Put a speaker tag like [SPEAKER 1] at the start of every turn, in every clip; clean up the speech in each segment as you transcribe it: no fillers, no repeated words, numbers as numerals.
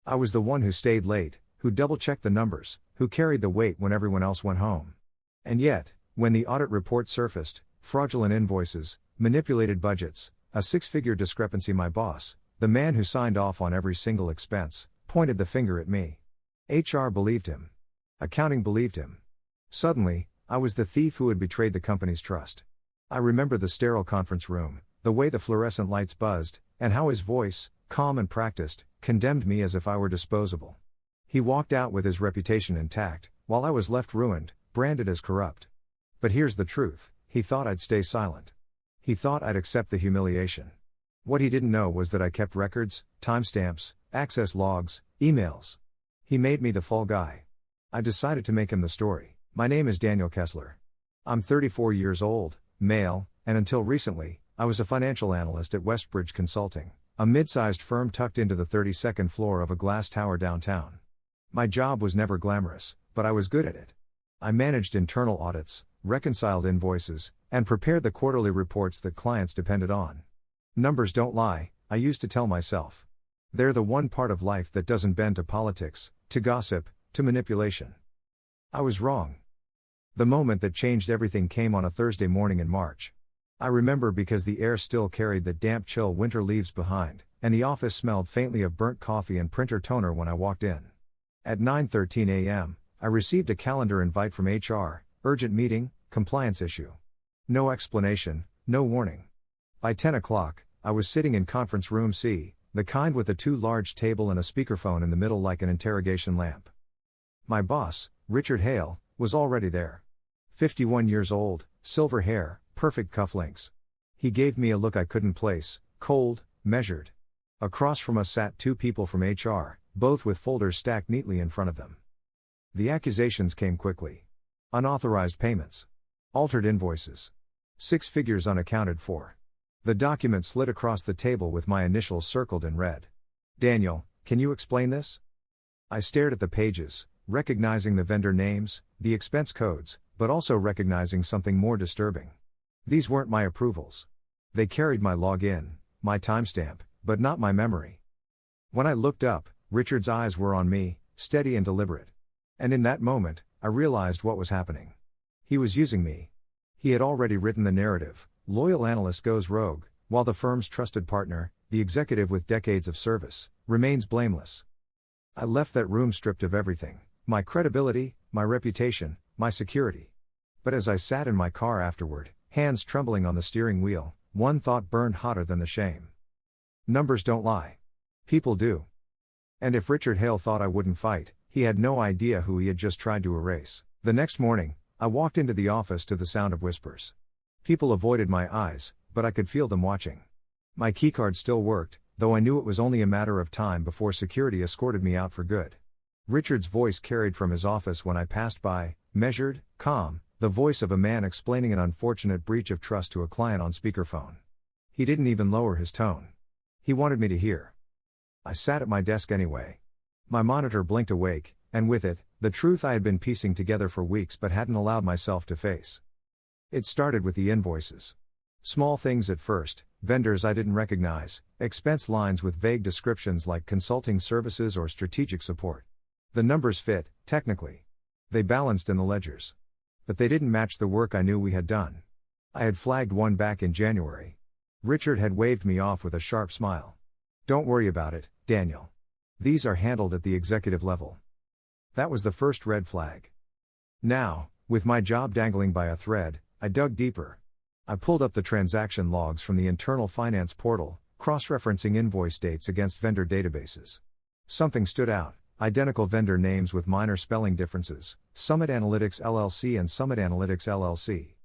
[SPEAKER 1] I was the one who stayed late, who double-checked the numbers, who carried the weight when everyone else went home. And yet, when the audit report surfaced, fraudulent invoices, manipulated budgets, a six-figure discrepancy, my boss, the man who signed off on every single expense, pointed the finger at me. HR believed him. Accounting believed him. Suddenly, I was the thief who had betrayed the company's trust. I remember the sterile conference room, the way the fluorescent lights buzzed, and how his voice, calm and practiced, condemned me as if I were disposable. He walked out with his reputation intact, while I was left ruined, branded as corrupt. But here's the truth, he thought I'd stay silent. He thought I'd accept the humiliation. What he didn't know was that I kept records, timestamps, access logs, emails. He made me the fall guy. I decided to make him the story. My name is Daniel Kessler. I'm 34 years old, male, and until recently, I was a financial analyst at Westbridge Consulting, a mid-sized firm tucked into the 32nd floor of a glass tower downtown. My job was never glamorous, but I was good at it. I managed internal audits, reconciled invoices, and prepared the quarterly reports that clients depended on. Numbers don't lie, I used to tell myself. They're the one part of life that doesn't bend to politics, to gossip, to manipulation. I was wrong. The moment that changed everything came on a Thursday morning in March. I remember because the air still carried the damp chill winter leaves behind, and the office smelled faintly of burnt coffee and printer toner when I walked in. At 9:13 a.m., I received a calendar invite from HR, urgent meeting, compliance issue. No explanation, no warning. By 10 o'clock, I was sitting in conference room C, the kind with a too large table and a speakerphone in the middle like an interrogation lamp. My boss, Richard Hale, was already there. 51 years old, silver hair, perfect cufflinks. He gave me a look I couldn't place, cold, measured. Across from us sat two people from HR, both with folders stacked neatly in front of them. The accusations came quickly. Unauthorized payments. Altered invoices. 6 figures unaccounted for. The document slid across the table with my initials circled in red. Daniel, can you explain this? I stared at the pages, recognizing the vendor names, the expense codes, but also recognizing something more disturbing. These weren't my approvals. They carried my login, my timestamp, but not my memory. When I looked up, Richard's eyes were on me, steady and deliberate. And in that moment, I realized what was happening. He was using me. He had already written the narrative, loyal analyst goes rogue, while the firm's trusted partner, the executive with decades of service, remains blameless. I left that room stripped of everything, my credibility, my reputation, my security. But as I sat in my car afterward, hands trembling on the steering wheel, one thought burned hotter than the shame. Numbers don't lie. People do. And if Richard Hale thought I wouldn't fight, he had no idea who he had just tried to erase. The next morning, I walked into the office to the sound of whispers. People avoided my eyes, but I could feel them watching. My keycard still worked, though I knew it was only a matter of time before security escorted me out for good. Richard's voice carried from his office when I passed by, measured, calm, the voice of a man explaining an unfortunate breach of trust to a client on speakerphone. He didn't even lower his tone. He wanted me to hear. I sat at my desk anyway. My monitor blinked awake, and with it, the truth I had been piecing together for weeks but hadn't allowed myself to face. It started with the invoices. Small things at first, vendors I didn't recognize, expense lines with vague descriptions like consulting services or strategic support. The numbers fit, technically. They balanced in the ledgers. But they didn't match the work I knew we had done. I had flagged one back in January. Richard had waved me off with a sharp smile. Don't worry about it, Daniel. These are handled at the executive level. That was the first red flag. Now, with my job dangling by a thread, I dug deeper. I pulled up the transaction logs from the internal finance portal, cross-referencing invoice dates against vendor databases. Something stood out, identical vendor names with minor spelling differences, Summit Analytics LLC and Summit Analytics LLC.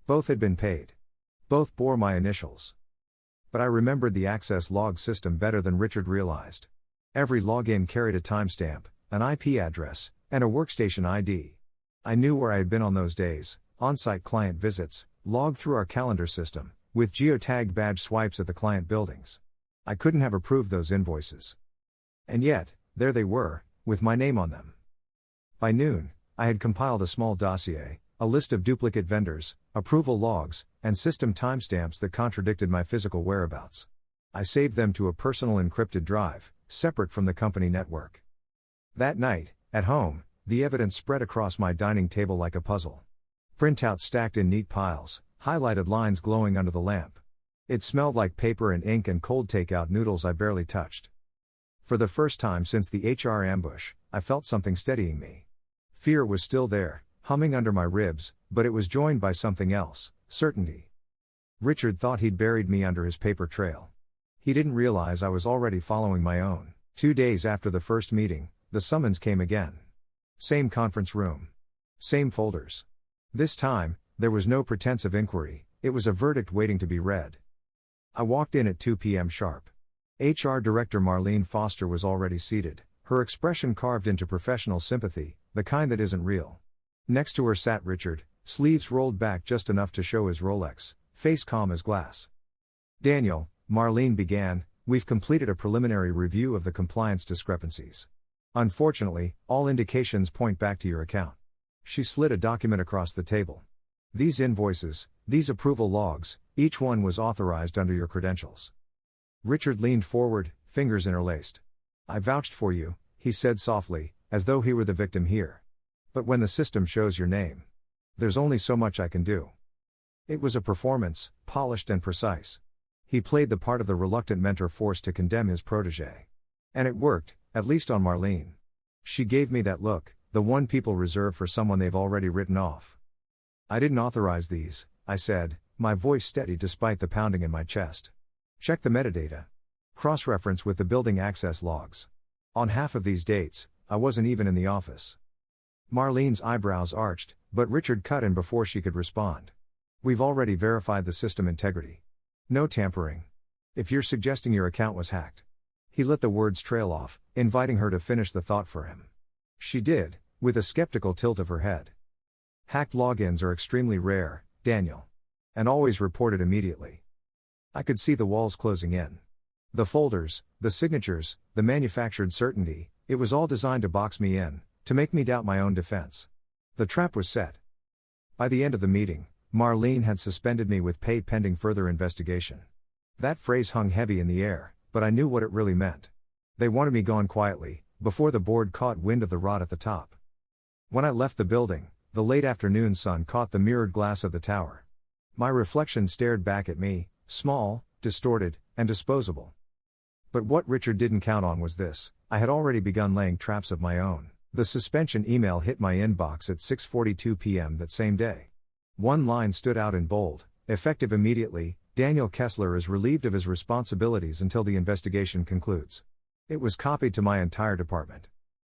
[SPEAKER 1] Both had been paid. Both bore my initials. But I remembered the access log system better than Richard realized. Every login carried a timestamp, an IP address, and a workstation ID. I knew where I had been on those days, on-site client visits, logged through our calendar system, with geotagged badge swipes at the client buildings. I couldn't have approved those invoices. And yet, there they were, with my name on them. By noon, I had compiled a small dossier, a list of duplicate vendors, approval logs, and system timestamps that contradicted my physical whereabouts. I saved them to a personal encrypted drive, separate from the company network. That night, at home, the evidence spread across my dining table like a puzzle. Printouts stacked in neat piles, highlighted lines glowing under the lamp. It smelled like paper and ink and cold takeout noodles I barely touched. For the first time since the HR ambush, I felt something steadying me. Fear was still there, humming under my ribs, but it was joined by something else, certainty. Richard thought he'd buried me under his paper trail. He didn't realize I was already following my own. 2 days after the first meeting, the summons came again. Same conference room. Same folders. This time, there was no pretense of inquiry, it was a verdict waiting to be read. I walked in at 2 p.m. sharp. HR Director Marlene Foster was already seated, her expression carved into professional sympathy, the kind that isn't real. Next to her sat Richard, sleeves rolled back just enough to show his Rolex, face calm as glass. "Daniel," Marlene began, "we've completed a preliminary review of the compliance discrepancies. Unfortunately, all indications point back to your account." She slid a document across the table. "These invoices, these approval logs, each one was authorized under your credentials." Richard leaned forward, fingers interlaced. "I vouched for you," he said softly, as though he were the victim here. "But when the system shows your name, there's only so much I can do." It was a performance, polished and precise. He played the part of the reluctant mentor forced to condemn his protege. And it worked, at least on Marlene. She gave me that look, the one people reserve for someone they've already written off. "I didn't authorize these," I said, my voice steady despite the pounding in my chest. "Check the metadata. Cross-reference with the building access logs. On half of these dates, I wasn't even in the office." Marlene's eyebrows arched, but Richard cut in before she could respond. "We've already verified the system integrity. No tampering. If you're suggesting your account was hacked." He let the words trail off, inviting her to finish the thought for him. She did, with a skeptical tilt of her head. "Hacked logins are extremely rare, Daniel. And always reported immediately." I could see the walls closing in. The folders, the signatures, the manufactured certainty, it was all designed to box me in, to make me doubt my own defense. The trap was set. By the end of the meeting, Marlene had suspended me with pay pending further investigation. That phrase hung heavy in the air, but I knew what it really meant. They wanted me gone quietly, before the board caught wind of the rot at the top. When I left the building, the late afternoon sun caught the mirrored glass of the tower. My reflection stared back at me, small, distorted, and disposable. But what Richard didn't count on was this: I had already begun laying traps of my own. The suspension email hit my inbox at 6:42 p.m. that same day. One line stood out in bold: "Effective immediately, Daniel Kessler is relieved of his responsibilities until the investigation concludes." It was copied to my entire department.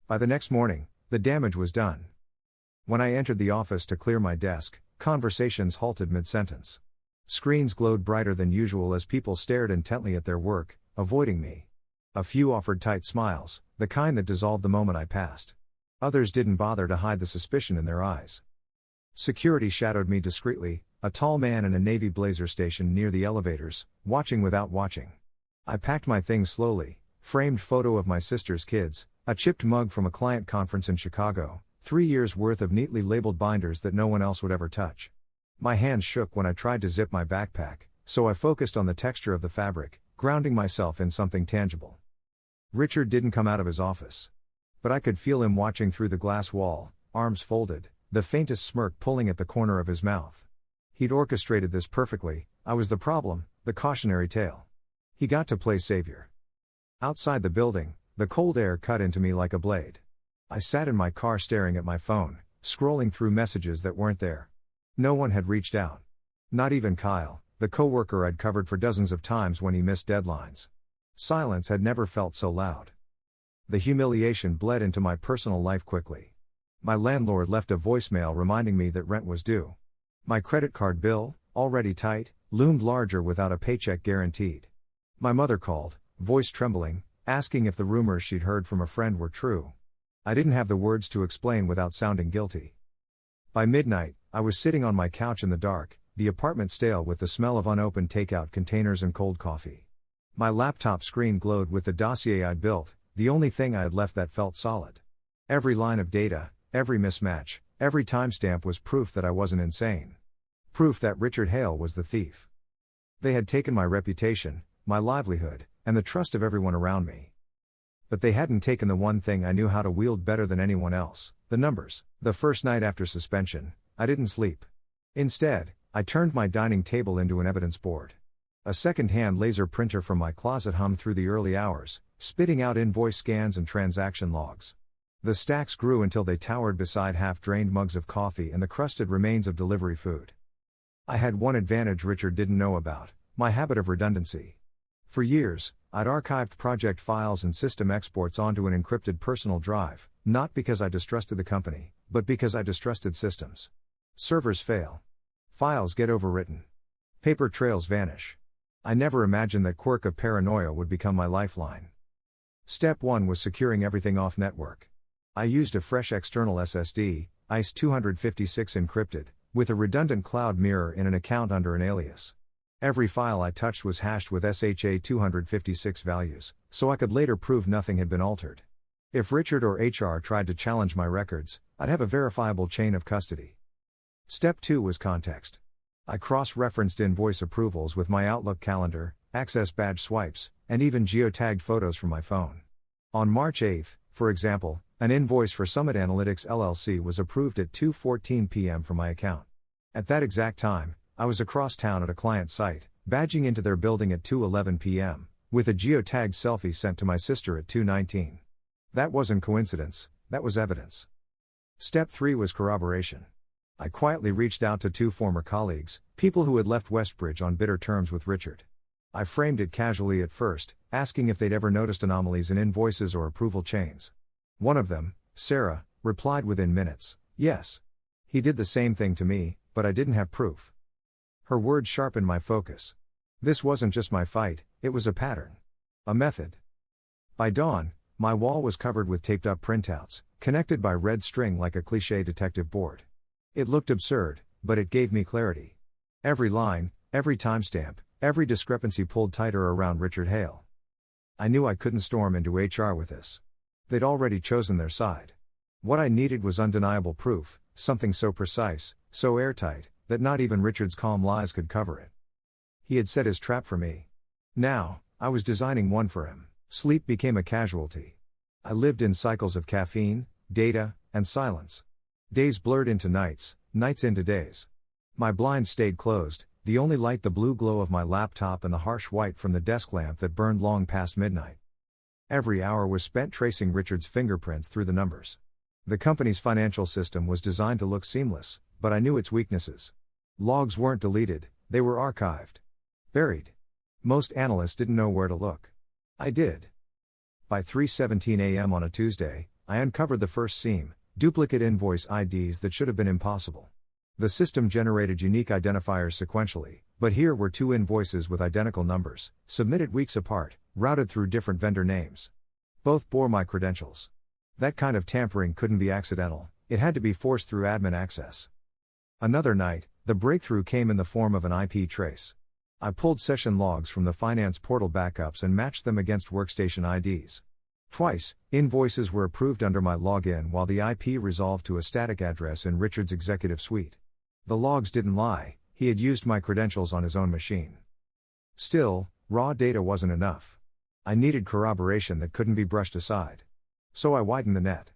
[SPEAKER 1] By the next morning, the damage was done. When I entered the office to clear my desk, conversations halted mid-sentence. Screens glowed brighter than usual as people stared intently at their work, avoiding me. A few offered tight smiles, the kind that dissolved the moment I passed. Others didn't bother to hide the suspicion in their eyes. Security shadowed me discreetly, a tall man in a navy blazer stationed near the elevators, watching without watching. I packed my things slowly: framed photo of my sister's kids, a chipped mug from a client conference in Chicago, 3 years' worth of neatly labeled binders that no one else would ever touch. My hands shook when I tried to zip my backpack, so I focused on the texture of the fabric, grounding myself in something tangible. Richard didn't come out of his office. But I could feel him watching through the glass wall, arms folded, the faintest smirk pulling at the corner of his mouth. He'd orchestrated this perfectly. I was the problem, the cautionary tale. He got to play savior. Outside the building, the cold air cut into me like a blade. I sat in my car staring at my phone, scrolling through messages that weren't there. No one had reached out. Not even Kyle, the coworker I'd covered for dozens of times when he missed deadlines. Silence had never felt so loud. The humiliation bled into my personal life quickly. My landlord left a voicemail reminding me that rent was due. My credit card bill, already tight, loomed larger without a paycheck guaranteed. My mother called, voice trembling, asking if the rumors she'd heard from a friend were true. I didn't have the words to explain without sounding guilty. By midnight, I was sitting on my couch in the dark, the apartment stale with the smell of unopened takeout containers and cold coffee. My laptop screen glowed with the dossier I'd built, the only thing I had left that felt solid. Every line of data, every mismatch, every timestamp was proof that I wasn't insane. Proof that Richard Hale was the thief. They had taken my reputation, my livelihood, and the trust of everyone around me. But they hadn't taken the one thing I knew how to wield better than anyone else: the numbers. The first night after suspension, I didn't sleep. Instead, I turned my dining table into an evidence board. A second-hand laser printer from my closet hummed through the early hours, spitting out invoice scans and transaction logs. The stacks grew until they towered beside half-drained mugs of coffee and the crusted remains of delivery food. I had one advantage Richard didn't know about: my habit of redundancy. For years, I'd archived project files and system exports onto an encrypted personal drive, not because I distrusted the company, but because I distrusted systems. Servers fail. Files get overwritten. Paper trails vanish. I never imagined that quirk of paranoia would become my lifeline. Step 1 was securing everything off network. I used a fresh external SSD, ICE 256 encrypted, with a redundant cloud mirror in an account under an alias. Every file I touched was hashed with SHA 256 values, so I could later prove nothing had been altered. If Richard or HR tried to challenge my records, I'd have a verifiable chain of custody. Step 2 was context. I cross-referenced invoice approvals with my Outlook calendar, access badge swipes, and even geotagged photos from my phone. On March 8, for example, an invoice for Summit Analytics LLC was approved at 2:14 p.m. from my account. At that exact time, I was across town at a client site, badging into their building at 2:11 p.m., with a geotagged selfie sent to my sister at 2:19. That wasn't coincidence, that was evidence. Step 3 was corroboration. I quietly reached out to 2 former colleagues, people who had left Westbridge on bitter terms with Richard. I framed it casually at first, asking if they'd ever noticed anomalies in invoices or approval chains. One of them, Sarah, replied within minutes, "Yes. He did the same thing to me, but I didn't have proof." Her words sharpened my focus. This wasn't just my fight, it was a pattern. A method. By dawn, my wall was covered with taped-up printouts, connected by red string like a cliché detective board. It looked absurd, but it gave me clarity. Every line, every timestamp, every discrepancy pulled tighter around Richard Hale. I knew I couldn't storm into HR with this. They'd already chosen their side. What I needed was undeniable proof, something so precise, so airtight, that not even Richard's calm lies could cover it. He had set his trap for me. Now, I was designing one for him. Sleep became a casualty. I lived in cycles of caffeine, data, and silence. Days blurred into nights, nights into days. My blinds stayed closed, the only light the blue glow of my laptop and the harsh white from the desk lamp that burned long past midnight. Every hour was spent tracing Richard's fingerprints through the numbers. The company's financial system was designed to look seamless, but I knew its weaknesses. Logs weren't deleted, they were archived. Buried. Most analysts didn't know where to look. I did. By 3:17 a.m. on a Tuesday, I uncovered the first seam: duplicate invoice IDs that should have been impossible. The system generated unique identifiers sequentially, but here were 2 invoices with identical numbers, submitted weeks apart, routed through different vendor names. Both bore my credentials. That kind of tampering couldn't be accidental, it had to be forced through admin access. Another night, the breakthrough came in the form of an IP trace. I pulled session logs from the finance portal backups and matched them against workstation IDs. Twice, invoices were approved under my login while the IP resolved to a static address in Richard's executive suite. The logs didn't lie, he had used my credentials on his own machine. Still, raw data wasn't enough. I needed corroboration that couldn't be brushed aside. So I widened the net.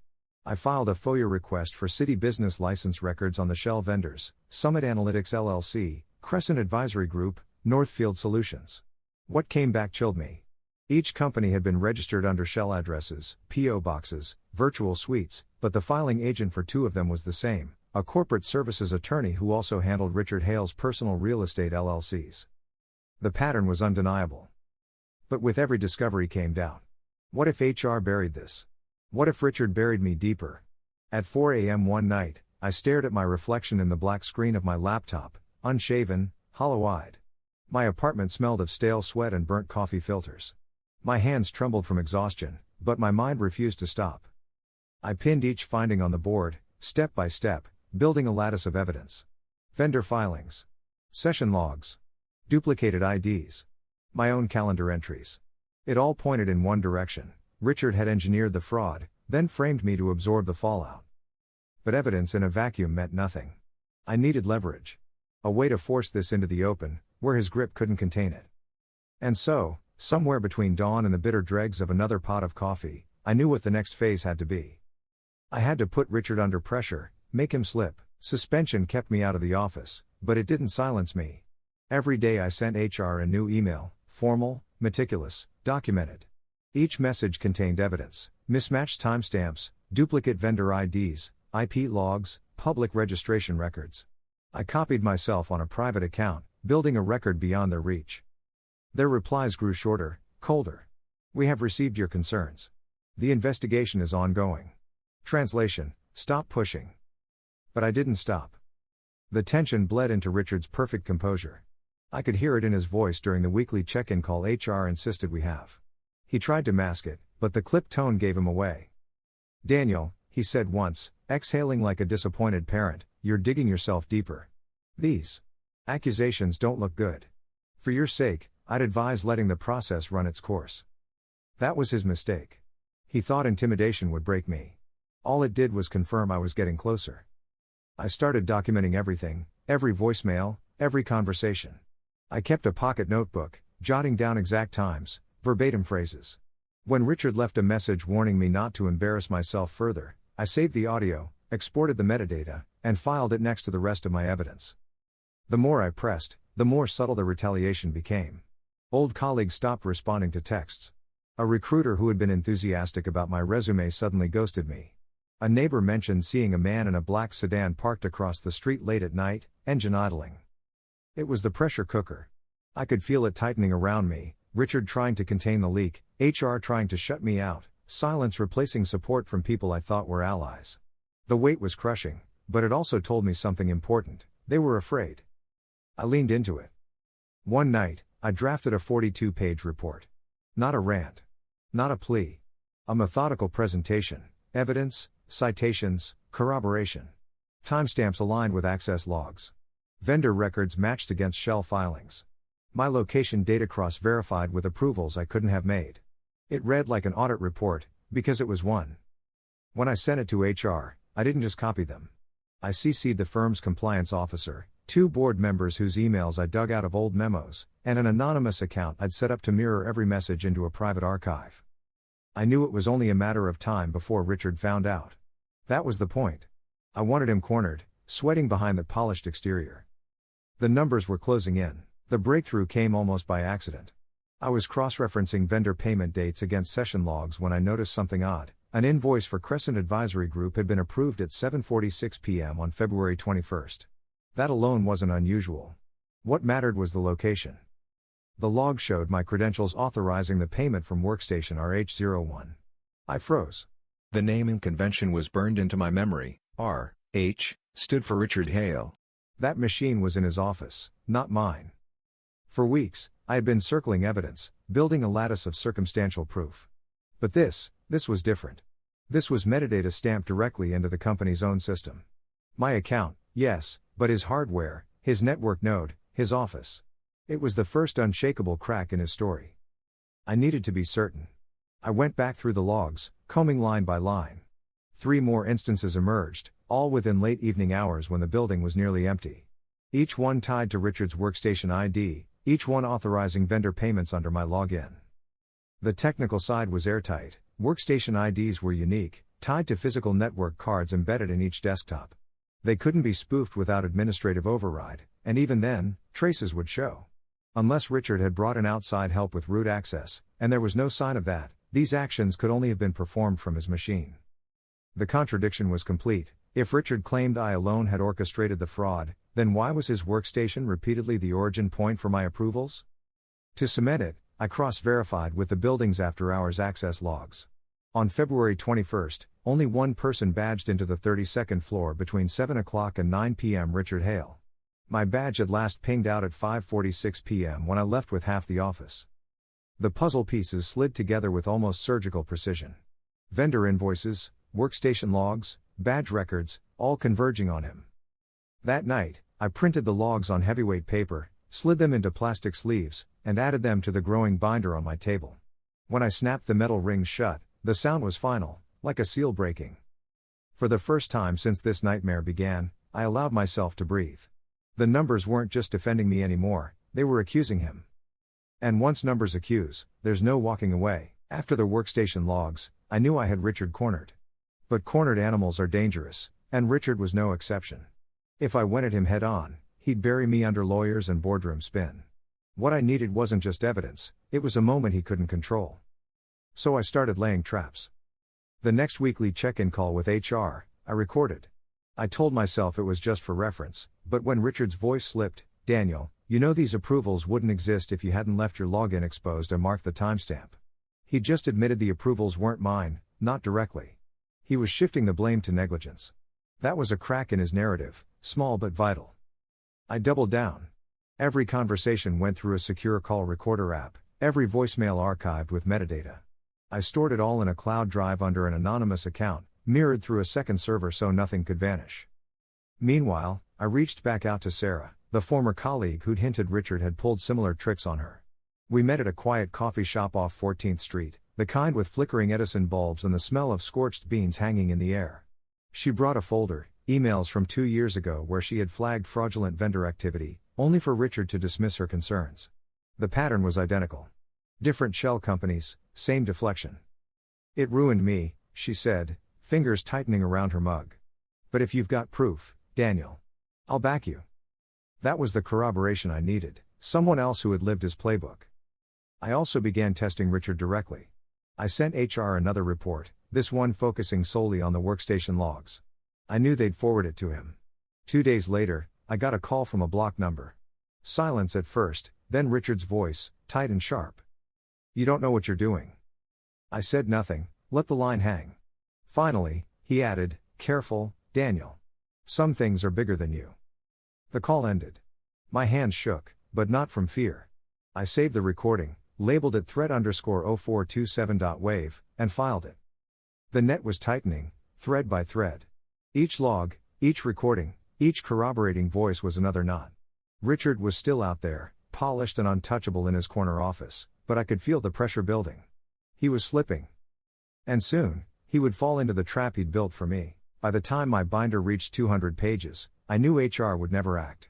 [SPEAKER 1] I filed a FOIA request for city business license records on the Shell vendors: Summit Analytics LLC, Crescent Advisory Group, Northfield Solutions. What came back chilled me. Each company had been registered under Shell addresses, PO boxes, virtual suites, but the filing agent for 2 of them was the same: a corporate services attorney who also handled Richard Hale's personal real estate LLCs. The pattern was undeniable. But with every discovery came doubt. What if HR buried this? What if Richard buried me deeper? At 4 a.m. one night, I stared at my reflection in the black screen of my laptop, unshaven, hollow-eyed. My apartment smelled of stale sweat and burnt coffee filters. My hands trembled from exhaustion, but my mind refused to stop. I pinned each finding on the board, step by step, building a lattice of evidence. Vendor filings. Session logs. Duplicated IDs. My own calendar entries. It all pointed in one direction: Richard had engineered the fraud, then framed me to absorb the fallout. But evidence in a vacuum meant nothing. I needed leverage. A way to force this into the open, where his grip couldn't contain it. And so, somewhere between dawn and the bitter dregs of another pot of coffee, I knew what the next phase had to be. I had to put Richard under pressure, make him slip. Suspension kept me out of the office, but it didn't silence me. Every day I sent HR a new email, formal, meticulous, documented. Each message contained evidence, mismatched timestamps, duplicate vendor IDs, IP logs, public registration records. I copied myself on a private account, building a record beyond their reach. Their replies grew shorter, colder. We have received your concerns. The investigation is ongoing. Translation: stop pushing. But I didn't stop. The tension bled into Richard's perfect composure. I could hear it in his voice during the weekly check-in call HR insisted we have. He tried to mask it, but the clipped tone gave him away. "Daniel," he said once, exhaling like a disappointed parent, "you're digging yourself deeper. These accusations don't look good. For your sake, I'd advise letting the process run its course." That was his mistake. He thought intimidation would break me. All it did was confirm I was getting closer. I started documenting everything, every voicemail, every conversation. I kept a pocket notebook, jotting down exact times, verbatim phrases. When Richard left a message warning me not to embarrass myself further, I saved the audio, exported the metadata, and filed it next to the rest of my evidence. The more I pressed, the more subtle the retaliation became. Old colleagues stopped responding to texts. A recruiter who had been enthusiastic about my resume suddenly ghosted me. A neighbor mentioned seeing a man in a black sedan parked across the street late at night, engine idling. It was the pressure cooker. I could feel it tightening around me, Richard trying to contain the leak, HR trying to shut me out, silence replacing support from people I thought were allies. The weight was crushing, but it also told me something important: they were afraid. I leaned into it. One night, I drafted a 42-page report. Not a rant. Not a plea. A methodical presentation, evidence, citations, corroboration. Timestamps aligned with access logs. Vendor records matched against shell filings. My location data cross-verified with approvals I couldn't have made. It read like an audit report, because it was one. When I sent it to HR, I didn't just copy them. I CC'd the firm's compliance officer, 2 board members whose emails I dug out of old memos, and an anonymous account I'd set up to mirror every message into a private archive. I knew it was only a matter of time before Richard found out. That was the point. I wanted him cornered, sweating behind the polished exterior. The numbers were closing in. The breakthrough came almost by accident. I was cross-referencing vendor payment dates against session logs when I noticed something odd. An invoice for Crescent Advisory Group had been approved at 7:46 p.m. on February 21st. That alone wasn't unusual. What mattered was the location. The log showed my credentials authorizing the payment from workstation RH01. I froze. The naming convention was burned into my memory. R.H. stood for Richard Hale. That machine was in his office, not mine. For weeks, I had been circling evidence, building a lattice of circumstantial proof. But this was different. This was metadata stamped directly into the company's own system. My account, yes, but his hardware, his network node, his office. It was the first unshakable crack in his story. I needed to be certain. I went back through the logs, combing line by line. 3 more instances emerged, all within late evening hours when the building was nearly empty. Each one tied to Richard's workstation ID, each one authorizing vendor payments under my login. The technical side was airtight. Workstation IDs were unique, tied to physical network cards embedded in each desktop. They couldn't be spoofed without administrative override, and even then, traces would show. Unless Richard had brought in outside help with root access, and there was no sign of that, these actions could only have been performed from his machine. The contradiction was complete. If Richard claimed I alone had orchestrated the fraud, then why was his workstation repeatedly the origin point for my approvals? To cement it, I cross-verified with the building's after-hours access logs. On February 21st, only one person badged into the 32nd floor between 7 o'clock and 9 p.m. Richard Hale. My badge had last pinged out at 5:46 p.m. when I left with half the office. The puzzle pieces slid together with almost surgical precision. Vendor invoices, workstation logs, badge records, all converging on him. That night, I printed the logs on heavyweight paper, slid them into plastic sleeves, and added them to the growing binder on my table. When I snapped the metal rings shut, the sound was final, like a seal breaking. For the first time since this nightmare began, I allowed myself to breathe. The numbers weren't just defending me anymore, they were accusing him. And once numbers accuse, there's no walking away. After the workstation logs, I knew I had Richard cornered. But cornered animals are dangerous, and Richard was no exception. If I went at him head on, he'd bury me under lawyers and boardroom spin. What I needed wasn't just evidence, it was a moment he couldn't control. So I started laying traps. The next weekly check-in call with HR, I recorded. I told myself it was just for reference, but when Richard's voice slipped, "Daniel, you know these approvals wouldn't exist if you hadn't left your login exposed and marked the timestamp." He just admitted the approvals weren't mine, not directly. He was shifting the blame to negligence. That was a crack in his narrative, small but vital. I doubled down. Every conversation went through a secure call recorder app, every voicemail archived with metadata. I stored it all in a cloud drive under an anonymous account, mirrored through a second server so nothing could vanish. Meanwhile, I reached back out to Sarah, the former colleague who'd hinted Richard had pulled similar tricks on her. We met at a quiet coffee shop off 14th Street, the kind with flickering Edison bulbs and the smell of scorched beans hanging in the air. She brought a folder, emails from 2 years ago where she had flagged fraudulent vendor activity, only for Richard to dismiss her concerns. The pattern was identical. Different shell companies, same deflection. "It ruined me," she said, fingers tightening around her mug. "But if you've got proof, Daniel, I'll back you." That was the corroboration I needed, someone else who had lived his playbook. I also began testing Richard directly. I sent HR another report, this one focusing solely on the workstation logs. I knew they'd forward it to him. 2 days later, I got a call from a blocked number. Silence at first, then Richard's voice, tight and sharp. "You don't know what you're doing." I said nothing, let the line hang. Finally, he added, "Careful, Daniel. Some things are bigger than you." The call ended. My hands shook, but not from fear. I saved the recording, labeled it thread_0427.wave, and filed it. The net was tightening, thread by thread. Each log, each recording, each corroborating voice was another knot. Richard was still out there, polished and untouchable in his corner office, but I could feel the pressure building. He was slipping. And soon, he would fall into the trap he'd built for me. By the time my binder reached 200 pages, I knew HR would never act.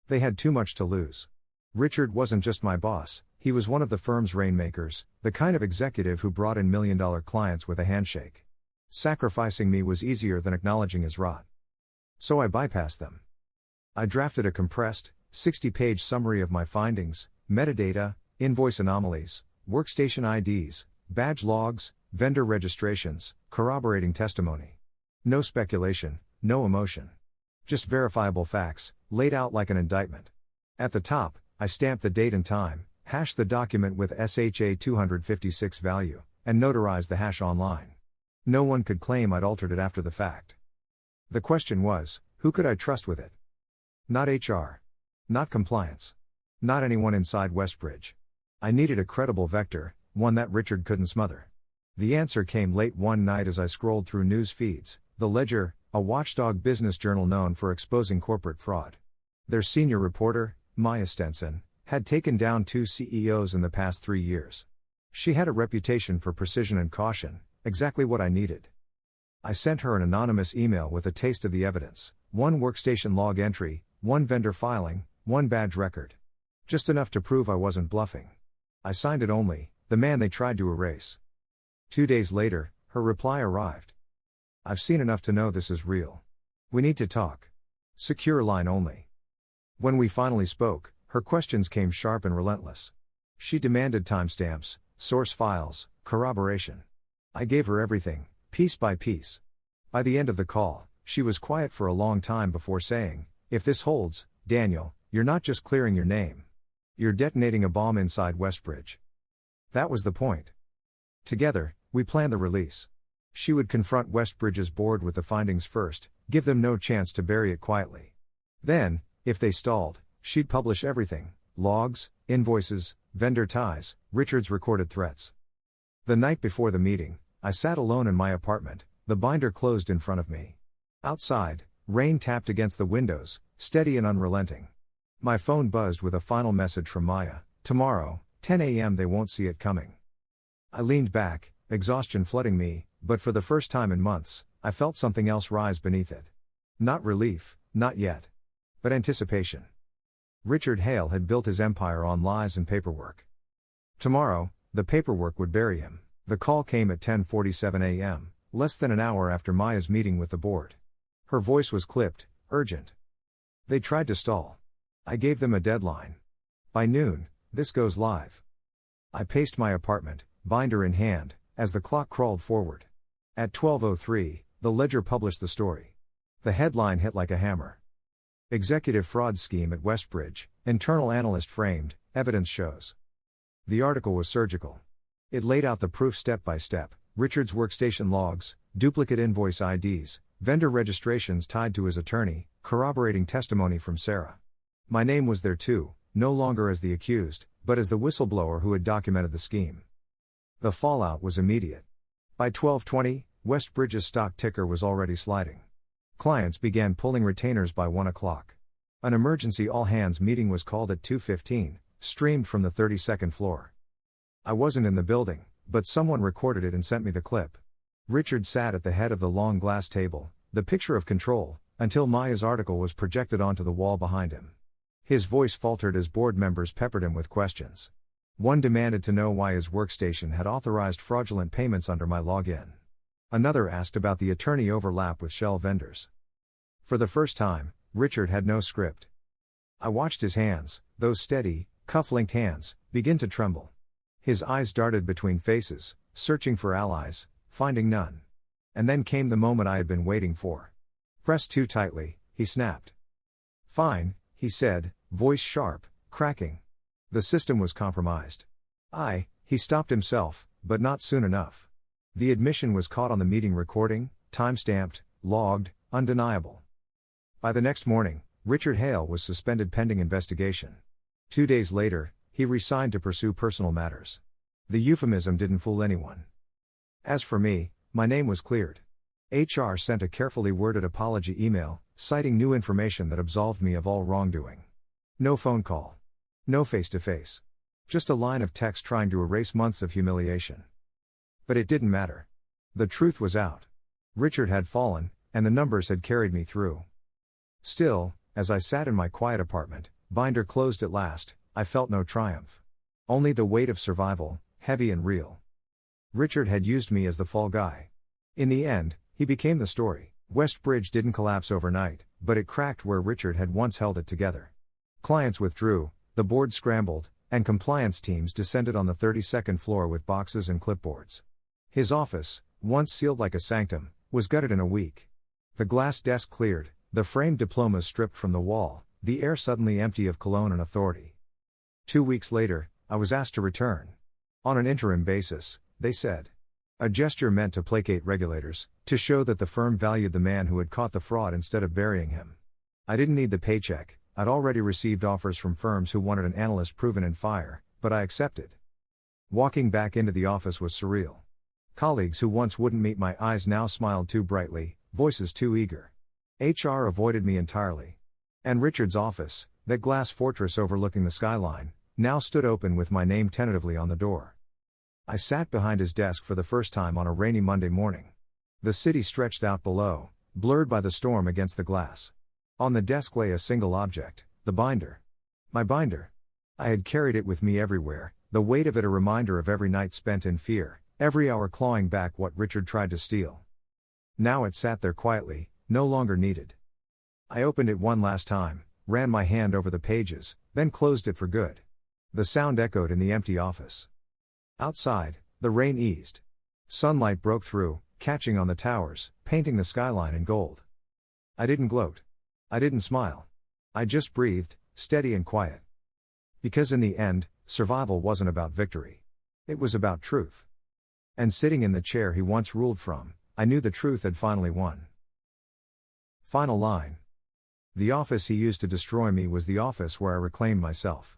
[SPEAKER 1] They had too much to lose. Richard wasn't just my boss, he was one of the firm's rainmakers, the kind of executive who brought in million-dollar clients with a handshake. Sacrificing me was easier than acknowledging his rot. So I bypassed them. I drafted a compressed, 60-page summary of my findings, metadata, invoice anomalies, workstation IDs, badge logs, vendor registrations, corroborating testimony. No speculation, no emotion. Just verifiable facts, laid out like an indictment. At the top, I stamped the date and time, hashed the document with SHA 256 value, and notarized the hash online. No one could claim I'd altered it after the fact. The question was, who could I trust with it? Not HR. Not compliance. Not anyone inside Westbridge. I needed a credible vector, one that Richard couldn't smother. The answer came late one night as I scrolled through news feeds. The Ledger, a watchdog business journal known for exposing corporate fraud. Their senior reporter, Maya Stenson, had taken down 2 CEOs in the past 3 years. She had a reputation for precision and caution, exactly what I needed. I sent her an anonymous email with a taste of the evidence, 1 workstation log entry, 1 vendor filing, 1 badge record. Just enough to prove I wasn't bluffing. I signed it only, the man they tried to erase. 2 days later, her reply arrived. "I've seen enough to know this is real. We need to talk. Secure line only." When we finally spoke, her questions came sharp and relentless. She demanded timestamps, source files, corroboration. I gave her everything, piece by piece. By the end of the call, she was quiet for a long time before saying, "If this holds, Daniel, you're not just clearing your name. You're detonating a bomb inside Westbridge." That was the point. Together, we planned the release. She would confront Westbridge's board with the findings first, give them no chance to bury it quietly. Then, if they stalled, she'd publish everything, logs, invoices, vendor ties, Richard's recorded threats. The night before the meeting, I sat alone in my apartment, the binder closed in front of me. Outside, rain tapped against the windows, steady and unrelenting. My phone buzzed with a final message from Maya, "Tomorrow, 10 a.m. they won't see it coming." I leaned back, exhaustion flooding me, but for the first time in months, I felt something else rise beneath it. Not relief, not yet. But anticipation. Richard Hale had built his empire on lies and paperwork. Tomorrow, the paperwork would bury him. The call came at 10:47 a.m., less than an hour after Maya's meeting with the board. Her voice was clipped, urgent. They tried to stall. I gave them a deadline. By noon, this goes live. I paced my apartment, binder in hand, as the clock crawled forward. At 12:03, the Ledger published the story. The headline hit like a hammer. Executive fraud scheme at Westbridge, internal analyst framed, evidence shows. The article was surgical. It laid out the proof step by step: Richard's workstation logs, duplicate invoice IDs, vendor registrations tied to his attorney, corroborating testimony from Sarah. My name was there too, no longer as the accused, but as the whistleblower who had documented the scheme. The fallout was immediate. By 12:20, Westbridge's stock ticker was already sliding. Clients began pulling retainers by 1 o'clock. An emergency all-hands meeting was called at 2:15, streamed from the 32nd floor. I wasn't in the building, but someone recorded it and sent me the clip. Richard sat at the head of the long glass table, the picture of control, until Maya's article was projected onto the wall behind him. His voice faltered as board members peppered him with questions. One demanded to know why his workstation had authorized fraudulent payments under my login. Another asked about the attorney overlap with shell vendors. For the first time, Richard had no script. I watched his hands, those steady, cuff-linked hands, begin to tremble. His eyes darted between faces, searching for allies, finding none. And then came the moment I had been waiting for. Pressed too tightly, he snapped. "Fine," he said, voice sharp, cracking. The system was compromised. He stopped himself, but not soon enough. The admission was caught on the meeting recording, time-stamped, logged, undeniable. By the next morning, Richard Hale was suspended pending investigation. 2 days later, he resigned to pursue personal matters. The euphemism didn't fool anyone. As for me, my name was cleared. HR sent a carefully worded apology email, citing new information that absolved me of all wrongdoing. No phone call. No face-to-face. Just a line of text trying to erase months of humiliation. But it didn't matter. The truth was out. Richard had fallen, and the numbers had carried me through. Still, as I sat in my quiet apartment, binder closed at last, I felt no triumph. Only the weight of survival, heavy and real. Richard had used me as the fall guy. In the end, he became the story. Westbridge didn't collapse overnight, but it cracked where Richard had once held it together. Clients withdrew, the board scrambled, and compliance teams descended on the 32nd floor with boxes and clipboards. His office, once sealed like a sanctum, was gutted in a week. The glass desk cleared, the framed diplomas stripped from the wall, the air suddenly empty of cologne and authority. 2 weeks later, I was asked to return. On an interim basis, they said. A gesture meant to placate regulators, to show that the firm valued the man who had caught the fraud instead of burying him. I didn't need the paycheck. I'd already received offers from firms who wanted an analyst proven in fire, but I accepted. Walking back into the office was surreal. Colleagues who once wouldn't meet my eyes now smiled too brightly, voices too eager. HR avoided me entirely. And Richard's office, that glass fortress overlooking the skyline, now stood open with my name tentatively on the door. I sat behind his desk for the first time on a rainy Monday morning. The city stretched out below, blurred by the storm against the glass. On the desk lay a single object, the binder. My binder. I had carried it with me everywhere, the weight of it a reminder of every night spent in fear, every hour clawing back what Richard tried to steal. Now it sat there quietly, no longer needed. I opened it one last time, ran my hand over the pages, then closed it for good. The sound echoed in the empty office. Outside, the rain eased. Sunlight broke through, catching on the towers, painting the skyline in gold. I didn't gloat. I didn't smile. I just breathed, steady and quiet. Because in the end, survival wasn't about victory. It was about truth. And sitting in the chair he once ruled from, I knew the truth had finally won. Final line. The office he used to destroy me was the office where I reclaimed myself.